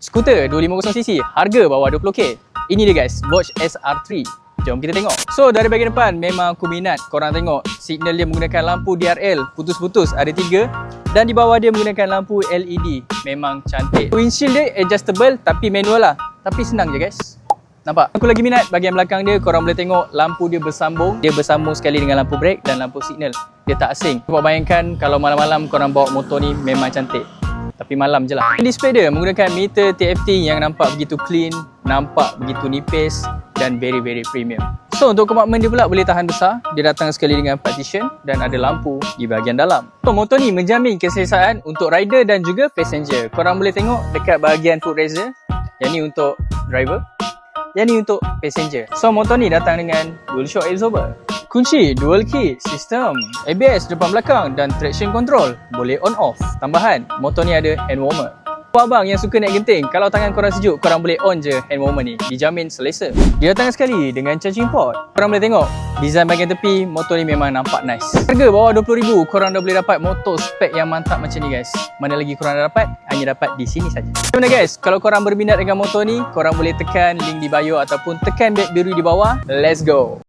Skuter 250cc, harga bawah 20k. Ini dia guys, Bosch SR3. Jom kita tengok. So dari bahagian depan memang aku minat. Korang tengok signal dia menggunakan lampu DRL putus-putus, ada 3. Dan di bawah dia menggunakan lampu LED. Memang cantik. Windshield dia adjustable tapi manual lah. Tapi senang je guys. Nampak? Aku lagi minat bahagian belakang dia. Korang boleh tengok lampu dia bersambung. Dia bersambung sekali dengan lampu brake dan lampu signal. Dia tak asing. Cuba bayangkan kalau malam-malam korang bawa motor ni memang cantik. Tapi malam je lah. Display dia menggunakan meter TFT yang nampak begitu clean, nampak begitu nipis dan very premium. So untuk kompartmen dia pula boleh tahan besar. Dia datang sekali dengan partition dan ada lampu di bahagian dalam. So motor ni menjamin keselesaan untuk rider dan juga passenger. Korang boleh tengok dekat bahagian footrest. Yang ni untuk driver, yang ni untuk passenger. So motor ni datang dengan dual shock absorber, kunci dual key system, ABS depan belakang dan traction control. Boleh on off. Tambahan, motor ni ada hand warmer. Buat abang yang suka naik genting, kalau tangan korang sejuk, korang boleh on je hand warmer ni. Dijamin selesa. Dia datang sekali dengan charging port. Korang boleh tengok design bahagian tepi, motor ni memang nampak nice. Harga bawah 20,000, korang dah boleh dapat motor spek yang mantap macam ni guys. Mana lagi korang dah dapat? Hanya dapat di sini saja. Macam mana guys? Kalau korang berminat dengan motor ni, korang boleh tekan link di bio ataupun tekan bet biru di bawah. Let's go!